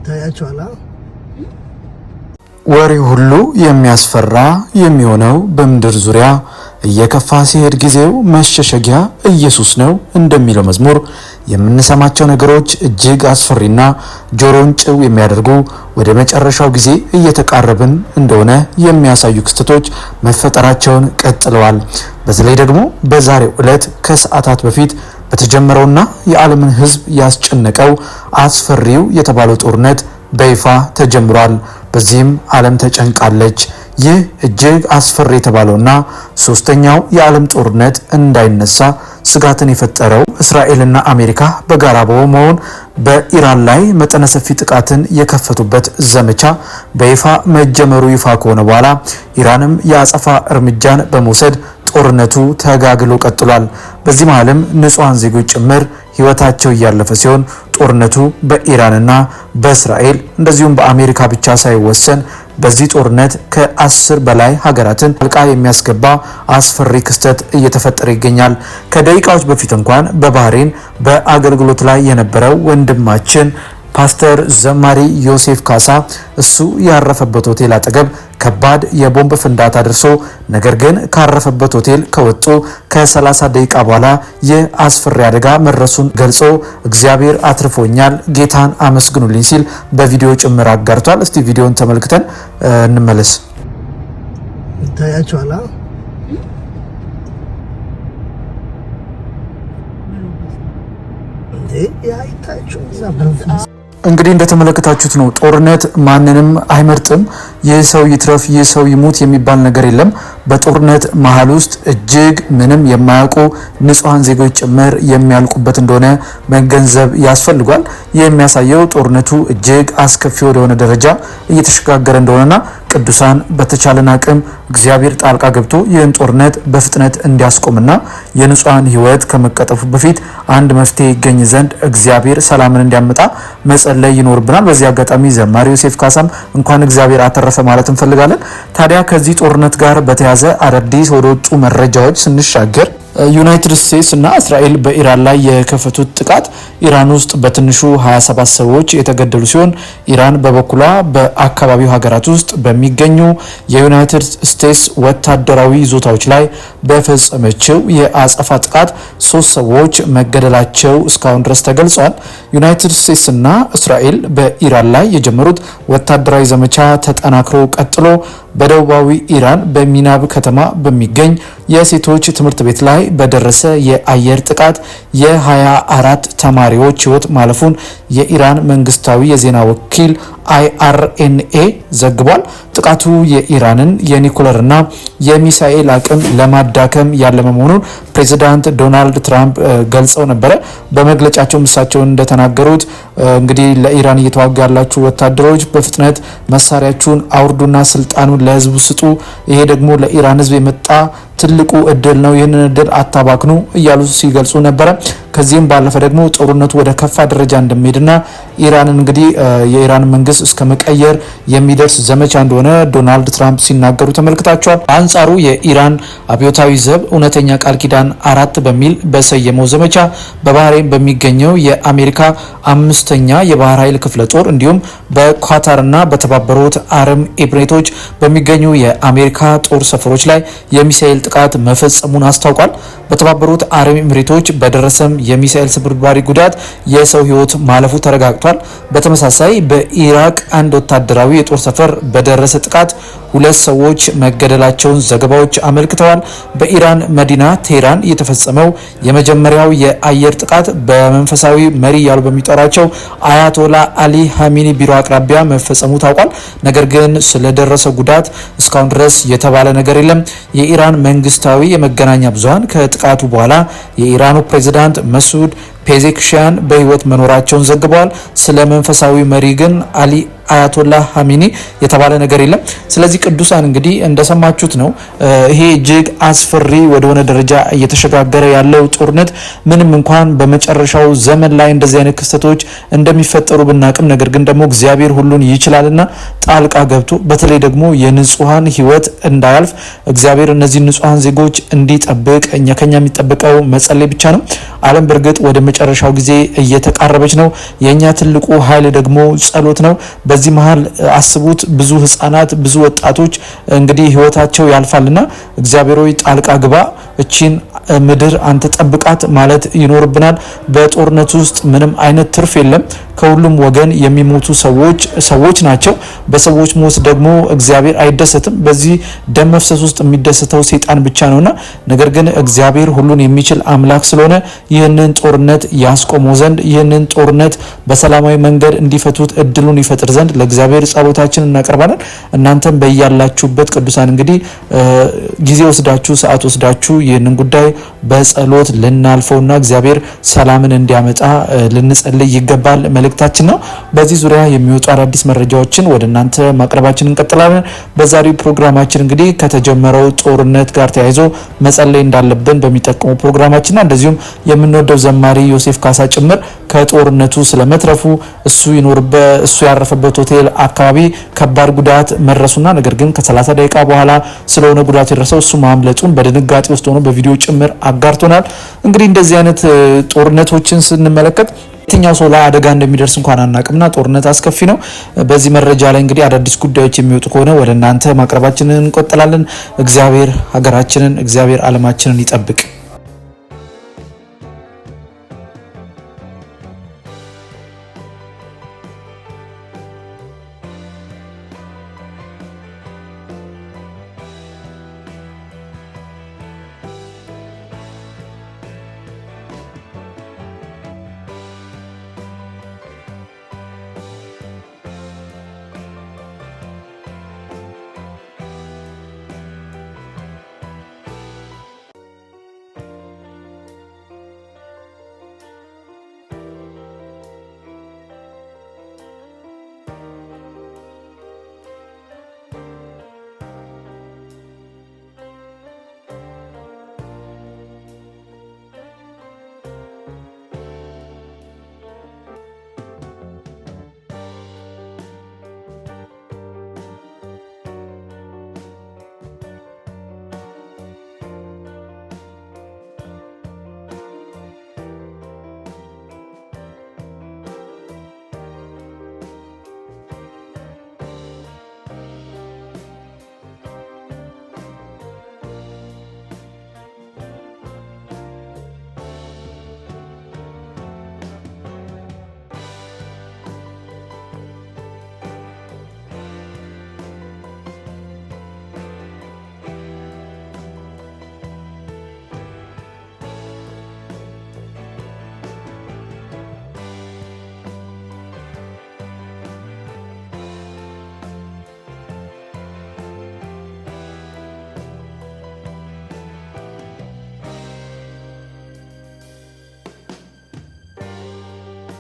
ታያቸዋል። ወሬ ሁሉ የሚያስፈራ የሚሆነው በምድር ዙሪያ እየከፋ ሲሄድ ጊዜው መሸሸጊያ ኢየሱስ ነው እንደሚለው መዝሙር የምንሰማቸው ነገሮች እጅግ አስፈሪና ጆሮን ጭው የሚያደርጉ ወደ መጨረሻው ጊዜ እየተቃረብን እንደሆነ የሚያሳዩ ክስተቶች መፈጠራቸውን ቀጥለዋል። በተለይ ደግሞ በዛሬው ዕለት ከሰዓታት በፊት በተጀመረውና የዓለምን ሕዝብ ያስጨነቀው አስፈሪው የተባለው ጦርነት በይፋ ተጀምሯል። በዚህም ዓለም ተጨንቃለች። ይህ እጅግ አስፈሪ የተባለውና ሶስተኛው የዓለም ጦርነት እንዳይነሳ ስጋትን የፈጠረው እስራኤልና አሜሪካ በጋራ በመሆን በኢራን ላይ መጠነ ሰፊ ጥቃትን የከፈቱበት ዘመቻ በይፋ መጀመሩ ይፋ ከሆነ በኋላ ኢራንም የአጸፋ እርምጃን በመውሰድ ጦርነቱ ተጋግሎ ቀጥሏል። በዚህ መሃልም ንጹሃን ዜጎች ጭምር ህይወታቸው እያለፈ ሲሆን ጦርነቱ በኢራንና በእስራኤል እንደዚሁም በአሜሪካ ብቻ ሳይወሰን በዚህ ጦርነት ከ10 በላይ ሀገራትን ጣልቃ የሚያስገባ አስፈሪ ክስተት እየተፈጠረ ይገኛል። ከደቂቃዎች በፊት እንኳን በባህሬን በአገልግሎት ላይ የነበረው ወንድማችን ፓስተር ዘማሪ ዮሴፍ ካሳ እሱ ያረፈበት ሆቴል አጠገብ ከባድ የቦምብ ፍንዳታ ደርሶ ነገር ግን ካረፈበት ሆቴል ከወጡ ከ30 ደቂቃ በኋላ የአስፈሪ አደጋ መድረሱን ገልጾ እግዚአብሔር አትርፎኛል፣ ጌታን አመስግኑልኝ ሲል በቪዲዮ ጭምር አጋርቷል። እስቲ ቪዲዮን ተመልክተን እንመለስ። ታያቸዋል። እንግዲህ እንደተመለከታችሁት ነው። ጦርነት ማንንም አይመርጥም። ይህ ሰው ይትረፍ ይህ ሰው ይሙት የሚባል ነገር የለም። በጦርነት መሀል ውስጥ እጅግ ምንም የማያውቁ ንጹሃን ዜጎች ጭምር የሚያልቁበት እንደሆነ መገንዘብ ያስፈልጋል። ይህ የሚያሳየው ጦርነቱ እጅግ አስከፊ ወደሆነ ደረጃ እየተሸጋገረ እንደሆነና ቅዱሳን በተቻለን አቅም እግዚአብሔር ጣልቃ ገብቶ ይህን ጦርነት በፍጥነት እንዲያስቆምና የንጹሃን ሕይወት ከመቀጠፉ በፊት አንድ መፍትሄ ይገኝ ዘንድ እግዚአብሔር ሰላምን እንዲያመጣ መጸለይ ይኖርብናል። በዚህ አጋጣሚ ዘማሪ ዮሴፍ ካሳም እንኳን እግዚአብሔር አተረፈ ማለት እንፈልጋለን። ታዲያ ከዚህ ጦርነት ጋር በተያያዘ አዳዲስ ወደ ወጡ መረጃዎች ስንሻገር ዩናይትድ ስቴትስ እና እስራኤል በኢራን ላይ የከፈቱት ጥቃት ኢራን ውስጥ በትንሹ 27 ሰዎች የተገደሉ ሲሆን ኢራን በበኩሏ በአካባቢው ሀገራት ውስጥ በሚገኙ የዩናይትድ ስቴትስ ወታደራዊ ይዞታዎች ላይ በፈጸመችው የአጸፋ ጥቃት 3 ሰዎች መገደላቸው እስካሁን ድረስ ተገልጿል። ዩናይትድ ስቴትስ እና እስራኤል በኢራን ላይ የጀመሩት ወታደራዊ ዘመቻ ተጠናክሮ ቀጥሎ በደቡባዊ ኢራን በሚናብ ከተማ በሚገኝ የሴቶች ትምህርት ቤት ላይ በደረሰ የአየር ጥቃት የ24 ተማሪዎች ሕይወት ማለፉን የኢራን መንግስታዊ የዜና ወኪል IRNA ዘግቧል። ጥቃቱ የኢራንን የኒኩለርና የሚሳኤል አቅም ለማዳከም ያለመ መሆኑን ፕሬዚዳንት ዶናልድ ትራምፕ ገልጸው ነበረ። በመግለጫቸው እሳቸው እንደተናገሩት እንግዲህ ለኢራን እየተዋጉ ያላችሁ ወታደሮች በፍጥነት መሳሪያችሁን አውርዱና ስልጣኑን ለህዝቡ ስጡ፣ ይሄ ደግሞ ለኢራን ህዝብ የመጣ ትልቁ እድል ነው፣ ይህንን እድል አታባክኑ እያሉ ሲገልጹ ነበረ። ከዚህም ባለፈ ደግሞ ጦርነቱ ወደ ከፋ ደረጃ እንደሚሄድና ኢራን እንግዲህ የኢራን መንግስት እስከ መቀየር የሚደርስ ዘመቻ እንደሆነ ዶናልድ ትራምፕ ሲናገሩ ተመልክታቸዋል። አንጻሩ የኢራን አብዮታዊ ዘብ እውነተኛ ቃል ኪዳን 4 በሚል በሰየመው ዘመቻ በባህሬን በሚገኘው የአሜሪካ 5ኛ የባህር ኃይል ክፍለ ጦር እንዲሁም በኳታርና በተባበሩት አረብ ኤሚሬቶች በሚገኙ የአሜሪካ ጦር ሰፈሮች ላይ የሚሳኤል ጥቃት መፈጸሙን አስታውቋል። በተባበሩት አረብ ኤሚሬቶች በደረሰም የሚሳኤል ስብርባሪ ጉዳት የሰው ህይወት ማለፉ ተረጋግጧል። በተመሳሳይ በኢራቅ አንድ ወታደራዊ የጦር ሰፈር በደረሰ ጥቃት 2 ሰዎች መገደላቸውን ዘገባዎች አመልክተዋል። በኢራን መዲና ቴህራን የተፈጸመው የመጀመሪያው የአየር ጥቃት በመንፈሳዊ መሪ ያሉ በሚጠራቸው አያቶላ አሊ ሀሚኒ ቢሮ አቅራቢያ መፈጸሙ ታውቋል። ነገር ግን ስለደረሰ ጉዳት እስካሁን ድረስ የተባለ ነገር የለም። የኢራን መንግስታዊ የመገናኛ ብዙሃን ከጥቃቱ በኋላ የኢራኑ ፕሬዝዳንት መሱድ ፔዜክሻን በህይወት መኖራቸውን ዘግበዋል። ስለ መንፈሳዊ መሪ ግን አሊ አያቶላህ ሀሚኒ የተባለ ነገር የለም። ስለዚህ ቅዱሳን እንግዲህ እንደሰማችሁት ነው። ይሄ እጅግ አስፈሪ ወደሆነ ደረጃ እየተሸጋገረ ያለው ጦርነት ምንም እንኳን በመጨረሻው ዘመን ላይ እንደዚህ አይነት ክስተቶች እንደሚፈጠሩ ብናቅም ነገር ግን ደግሞ እግዚአብሔር ሁሉን ይችላልና ጣልቃ ገብቶ በተለይ ደግሞ የንጹሃን ህይወት እንዳያልፍ እግዚአብሔር እነዚህ ንጹሃን ዜጎች እንዲጠብቅ ከኛ የሚጠበቀው መጸለይ ብቻ ነው። ዓለም በእርግጥ ወደ መጨረሻው ጊዜ እየተቃረበች ነው። የኛ ትልቁ ኃይል ደግሞ ጸሎት ነው። በዚህ መሃል አስቡት፣ ብዙ ህፃናት፣ ብዙ ወጣቶች እንግዲህ ህይወታቸው ያልፋልና እግዚአብሔር ሆይ ጣልቃ ግባ፣ እቺን ምድር አንተ ጠብቃት ማለት ይኖርብናል። በጦርነት ውስጥ ምንም አይነት ትርፍ የለም። ከሁሉም ወገን የሚሞቱ ሰዎች ናቸው። በሰዎች ሞት ደግሞ እግዚአብሔር አይደሰትም። በዚህ ደም መፍሰስ ውስጥ የሚደሰተው ሰይጣን ብቻ ነውና፣ ነገር ግን እግዚአብሔር ሁሉን የሚችል አምላክ ስለሆነ ይህንን ጦርነት ያስቆመው ዘንድ ይህንን ጦርነት በሰላማዊ መንገድ እንዲፈቱት እድሉን ይፈጥር ዘንድ ለእግዚአብሔር ጸሎታችንን እናቀርባለን። እናንተም በያላችሁበት ቅዱሳን እንግዲህ ጊዜ ወስዳችሁ ሰዓት ወስዳችሁ ይህንን ጉዳይ በጸሎት ልናልፈውና እግዚአብሔር ሰላምን እንዲያመጣ ልንጸልይ ይገባል መልእክታችን ነው። በዚህ ዙሪያ የሚወጡ አዳዲስ መረጃዎችን ወደ እናንተ ማቅረባችን እንቀጥላለን። በዛሬው ፕሮግራማችን እንግዲህ ከተጀመረው ጦርነት ጋር ተያይዞ መጸለይ እንዳለብን በሚጠቅመው ፕሮግራማችንና እንደዚሁም የምንወደው ዘማሪ ዮሴፍ ካሳ ጭምር ከጦርነቱ ስለመትረፉ እሱ ያረፈበት ሆቴል አካባቢ ከባድ ጉዳት መድረሱና ነገር ግን ከ30 ደቂቃ በኋላ ስለሆነ ጉዳት የደረሰው እሱ ማምለጡን በድንጋጤ ውስጥ ሆኖ በቪዲዮ ጭምር አጋርቶናል። እንግዲህ እንደዚህ አይነት ጦርነቶችን ስንመለከት የትኛው ሰው ላይ አደጋ እንደሚደርስ እንኳን አናቅምና ጦርነት አስከፊ ነው። በዚህ መረጃ ላይ እንግዲህ አዳዲስ ጉዳዮች የሚወጡ ከሆነ ወደ እናንተ ማቅረባችንን እንቀጥላለን። እግዚአብሔር ሀገራችንን፣ እግዚአብሔር ዓለማችንን ይጠብቅ።